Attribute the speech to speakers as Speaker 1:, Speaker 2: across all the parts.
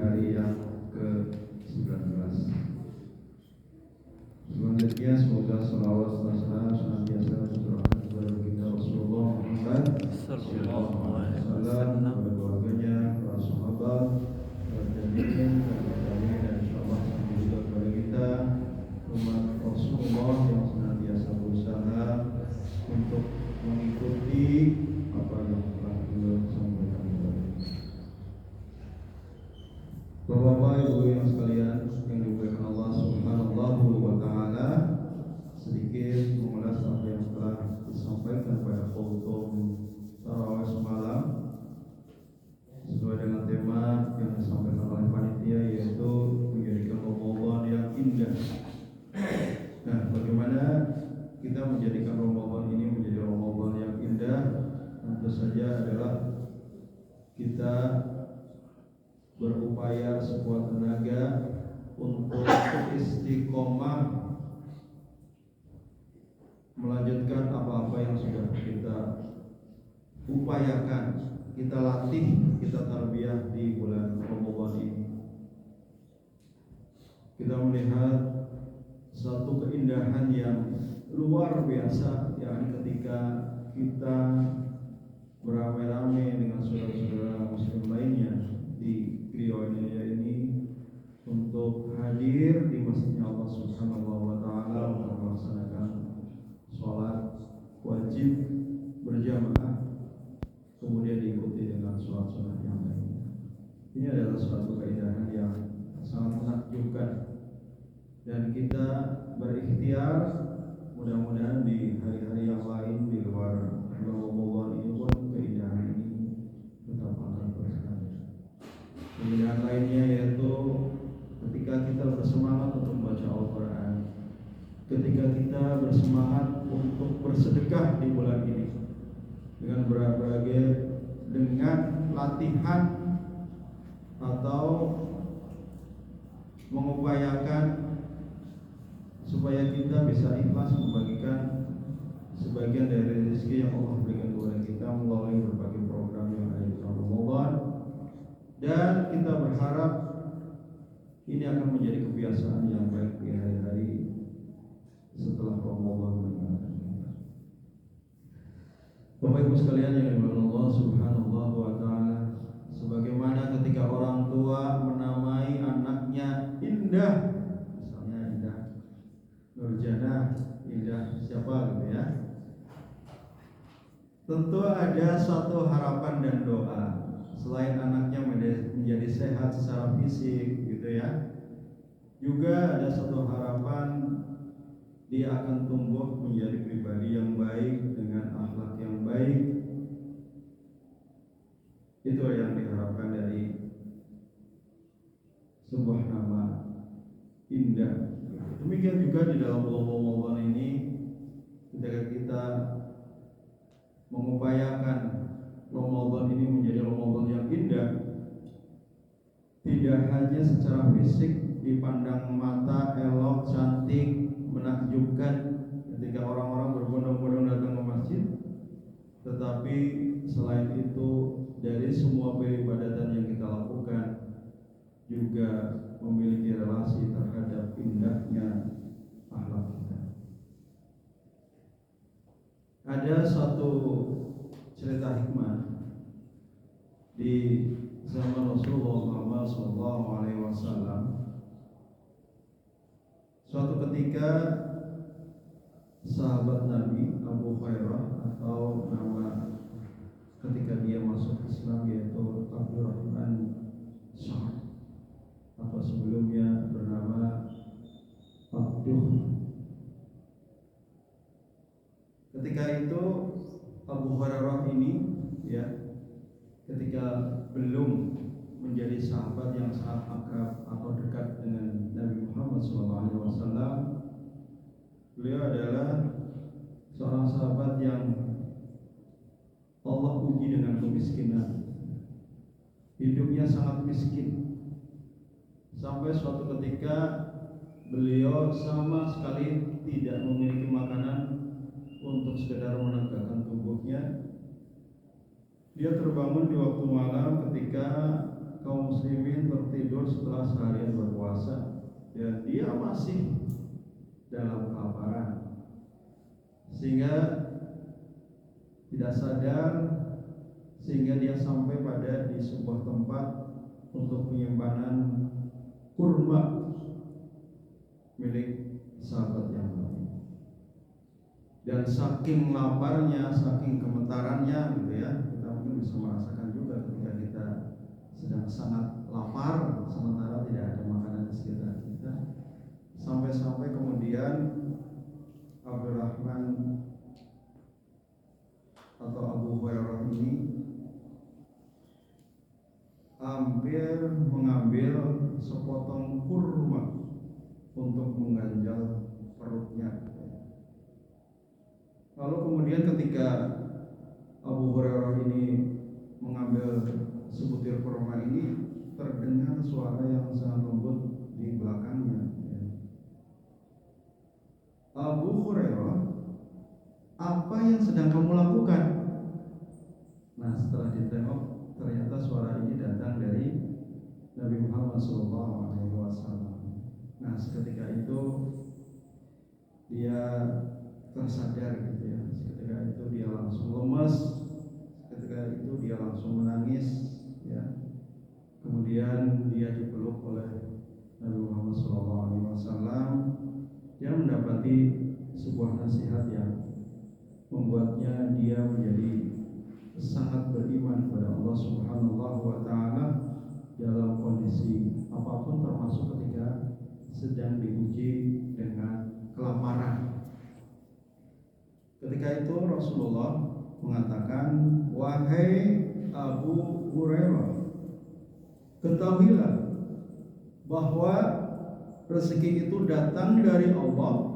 Speaker 1: hari yang ke-19. Selanjutnya semoga salawat serta senantiasa tercurahkan kepada kita Rasulullah Muhammad sallallahu alaihi wasallam, kepada keluarganya, para sahabat, para tabi'in, dan insyaallah sampai juga kepada kita umat Rasulullah yang senantiasa berusaha untuk mengikuti apa yang telah beliau sampaikan. Bapak-bapak, ibu yang sekalian yang dimuliakan Allah Subhanahu wa taala, sedikit mengulas apa yang telah disampaikan pada khutbah tarawih semalam sesuai dengan tema yang disampaikan oleh panitia, yaitu menjadikan Ramadan yang indah. Nah, bagaimana kita menjadikan Ramadan ini menjadi Ramadan yang indah? Tentu saja adalah kita berupaya sekuat tenaga untuk istiqomah melanjutkan apa-apa yang sudah kita upayakan, kita latih, kita tarbiyah di bulan Ramadan ini. Kita melihat satu keindahan yang luar biasa, yakni ketika kita beramai-ramai dengan saudara-saudara muslim lainnya di Indonesia ini untuk hadir di masjidnya Allah Subhanahu wa taala untuk melaksanakan sholat wajib berjamaah, kemudian diikuti dengan sholat-sholat yang lainnya. Ini adalah suatu keindahan yang sangat menakjubkan, dan kita berikhtiar mudah-mudahan di hari-hari yang lain di luar Ramadan ini pun keindahan ini tetap akan berlanjut. Keindahan lainnya yaitu ketika kita bersemangat untuk membaca Al-Quran, ketika kita bersemangat untuk bersedekah di bulan ini dengan berbagai, dengan latihan atau mengupayakan supaya kita bisa ikhlas membagikan sebagian dari rezeki yang Allah berikan kepada kita melalui berbagai program yang ada di Ramadan. Dan kita berharap ini akan menjadi kebiasaan yang baik di hari-hari setelah Ramadan meninggalkan kita. Bapak Ibu sekalian yang dimuliakan Allah Subhanahu wa taala, sebagaimana ketika orang tua menamai anaknya Indah, misalnya Indah Nurjana, Indah siapa gitu ya, tentu ada suatu harapan dan doa. Selain anaknya menjadi sehat secara fisik gitu ya, juga ada satu harapan dia akan tumbuh menjadi pribadi yang baik dengan akhlak yang baik. Itu yang diharapkan dari sebuah nama Indah. Demikian juga di dalam Ramadan ini, ketika kita mengupayakan Ramadan ini menjadi Ramadan yang indah, tidak hanya secara fisik dipandang mata elok, cantik, menakjubkan ketika orang-orang berbondong-bondong datang ke masjid, tetapi selain itu dari semua peribadatan yang kita lakukan juga memiliki relasi terhadap indahnya akhlak kita. Ada suatu cerita hikmah di zaman Rasulullah Muhammad SAW. Suatu ketika sahabat Nabi Abu Hurairah, atau nama ketika dia masuk Islam yaitu Abdurrahman Sa'ad, atau sebelumnya bernama Abduh. Ketika itu Abu Hurairah ini ya, ketika belum menjadi sahabat yang sangat akrab atau dekat dengan Nabi Muhammad SAW, beliau adalah seorang sahabat yang Allah uji dengan kemiskinan. Hidupnya sangat miskin, sampai suatu ketika beliau sama sekali tidak memiliki makanan untuk sekedar menegakkan tubuhnya. Dia terbangun di waktu malam ketika kaum muslimin tertidur setelah seharian berpuasa dan dia masih dalam kelaparan, sehingga tidak sadar, sehingga dia sampai pada di sebuah tempat untuk penyimpanan kurma milik sahabat yang lain. Dan saking laparnya, saking gemetarannya gitu ya, kita mungkin bisa merasakan juga ketika kita sedang sangat lapar sementara tidak ada makanan di sekitar kita. Sampai-sampai kemudian Abdurrahman atau Abu Hurairah ini hampir mengambil sepotong kurma untuk mengganjal perutnya. Lalu kemudian ketika Abu Hurairah ini mengambil sebutir kurma ini, terdengar suara yang sangat lembut di belakangnya. Abu Hurairah, apa yang sedang kamu lakukan? Nah, setelah ditengok, ternyata suara ini datang dari Nabi Muhammad SAW. Nah, seketika itu dia tersadar gitu ya. Seketika itu dia langsung lemas, seketika itu dia langsung menangis ya. Kemudian dia dipeluk oleh Nabi Muhammad SAW. Dia mendapati sebuah nasihat yang membuatnya dia menjadi sangat beriman kepada Allah Subhanahu wa taala dalam kondisi apapun, termasuk ketika sedang diuji dengan kelaparan. Ketika itu Rasulullah mengatakan, "Wahai Abu Hurairah, ketahuilah bahwa rezeki itu datang dari Allah.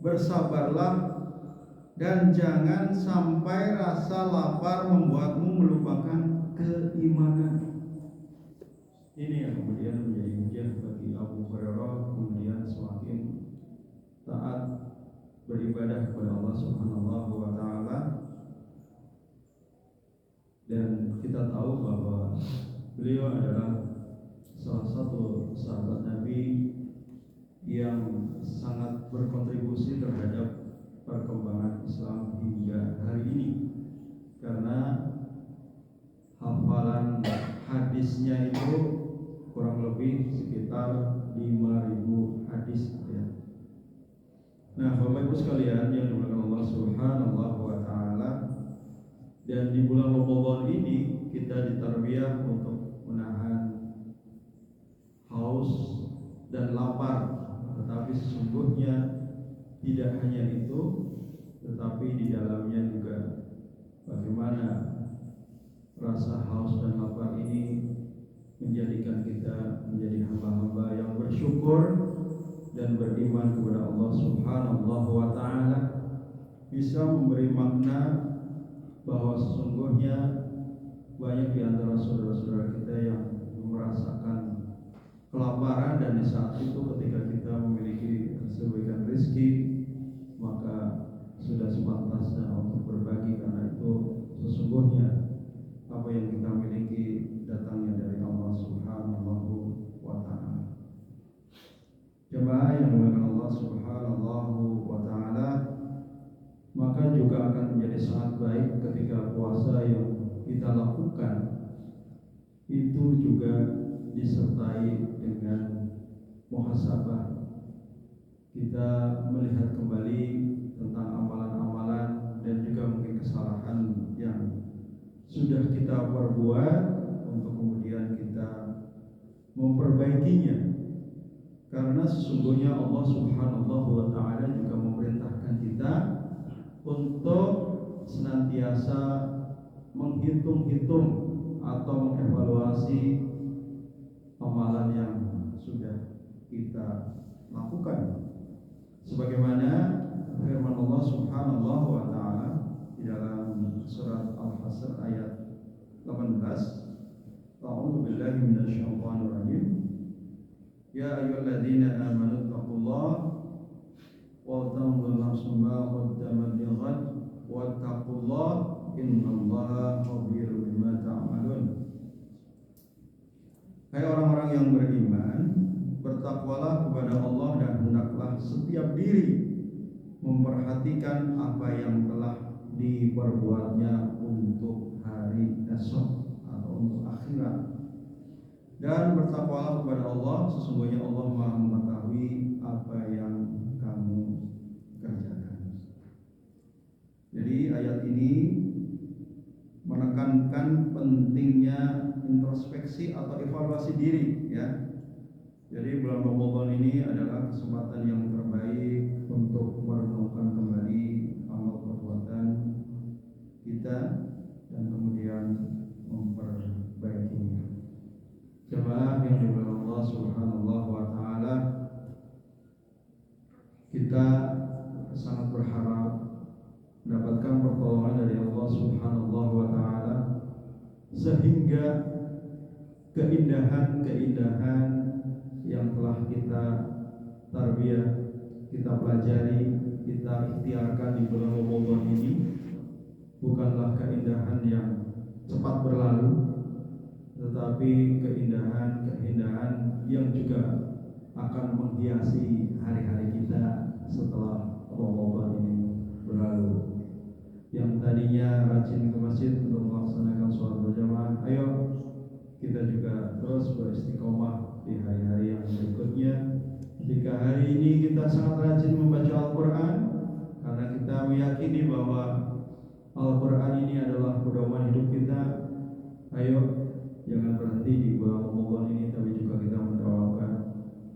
Speaker 1: Bersabarlah dan jangan sampai rasa lapar membuatmu melupakan keimanan." Ini yang kemudian menjadi hujah bagi Abu Hurairah, kemudian semakin taat beribadah kepada Allah Subhanahu wa taala. Dan kita tahu bahwa beliau adalah salah satu sahabat Nabi yang sangat berkontribusi terhadap perkembangan Islam hingga hari ini, karena hafalan hadisnya itu kurang lebih sekitar 5.000 hadis ya. Nah, Bapak Ibu sekalian yang dimuliakan Allah Subhanahu wa taala, dan di bulan Ramadan ini kita ditarbiyah untuk menahan haus dan lapar. Tetapi sesungguhnya tidak hanya itu, tetapi di dalamnya juga bagaimana rasa haus dan lapar ini menjadikan kita menjadi hamba-hamba yang bersyukur dan beriman kepada Allah Subhanahu wa taala, bisa memberi makna bahwa sesungguhnya banyak di antara saudara-saudara kita yang merasakan kelaparan, dan di saat itu ketika kita memiliki sebagian rezeki, maka sudah sepantasnya untuk berbagi, karena itu sesungguhnya apa yang kita miliki datangnya dari Allah Subhanahu wa taala. Jemaah yang dimuliakan Allah Subhanahu wa taala, maka juga akan menjadi sangat baik ketika puasa yang kita lakukan itu juga disertai dengan muhasabah. Kita melihat kembali tentang amalan-amalan dan juga mungkin kesalahan yang sudah kita perbuat, untuk kemudian kita memperbaikinya. Karena sesungguhnya Allah Subhanahu wa taala juga memerintahkan kita untuk senantiasa menghitung-hitung atau mengevaluasi amalan yang sudah kita lakukan, sebagaimana firman Allah Subhanahu wa taala di dalam surat Al-Hasr ayat 18, A'udzu billahi minasyaitonir rajim. Ya ayyuhalladzina amanu taqullaha wa tanzur nafsum ma qaddamat lighad wattaqullaha innallaha khabirun bima ta'malun. yang beriman, bertakwalah kepada Allah dan hendaklah setiap diri memperhatikan apa yang telah diperbuatnya untuk hari esok atau untuk akhirat. Dan bertakwalah kepada Allah, sesungguhnya Allah Maha mengetahui apa yang kamu kerjakan. Jadi ayat ini menekankan pentingnya introspeksi atau evaluasi diri, ya. Jadi bulan Ramadan ini adalah kesempatan yang terbaik untuk merenungkan kembali amal perbuatan kita dan kemudian memperbaikinya. Jemaah yang dimuliakan Allah Subhanahu wa taala, kita sangat berharap mendapatkan pertolongan dari Allah Subhanahu wa taala sehingga keindahan-keindahan yang telah kita tarbiyah, kita pelajari, kita ikhtiarkan di bulan Ramadan ini bukanlah keindahan yang cepat berlalu, tetapi keindahan-keindahan yang juga akan menghiasi hari-hari kita setelah Ramadan ini berlalu. Yang tadinya rajin ke masjid untuk melaksanakan sholat berjamaah, ayo kita juga terus beristiqomah di hari-hari yang berikutnya. Ketika hari ini kita sangat rajin membaca Al-Quran, karena kita meyakini bahwa Al-Quran ini adalah pedoman hidup kita. Ayo jangan berhenti di bulan Ramadan ini, tapi juga kita mendoakan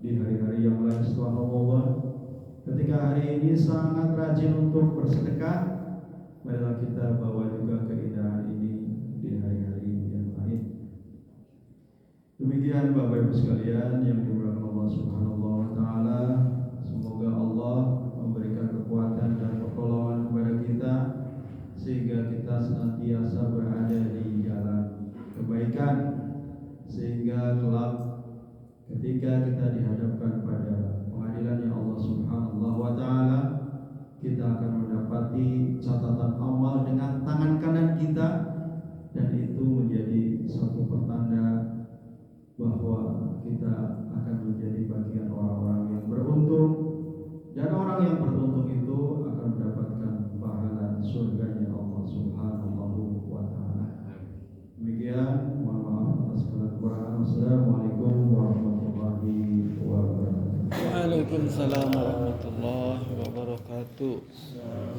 Speaker 1: di hari-hari yang lain setelah Ramadan. Ketika hari ini sangat rajin untuk bersedekah, marilah kita bawa juga keindahan ini di hari-hari yang lain. Demikian Bapak Ibu sekalian yang dimuliakan Allah Subhanahu wa taala, semoga Allah memberikan kekuatan dan pertolongan kepada kita sehingga kita senantiasa berada di jalan kebaikan, sehingga kelak ketika kita dihadapkan pada pengadilannya Allah Subhanahu wa taala, kita akan mendapati catatan amal dengan tangan kanan kita, dan itu menjadi satu pertanda bahwa kita akan menjadi bagian orang-orang yang beruntung, dan orang yang beruntung itu akan mendapatkan pahala surganya Allah Subhanahu wa taala. Demikian, mohon maaf atas segala kekurangan. Wassalamualaikum warahmatullahi wabarakatuh.
Speaker 2: Waalaikumsalam warahmatullahi wabarakatuh.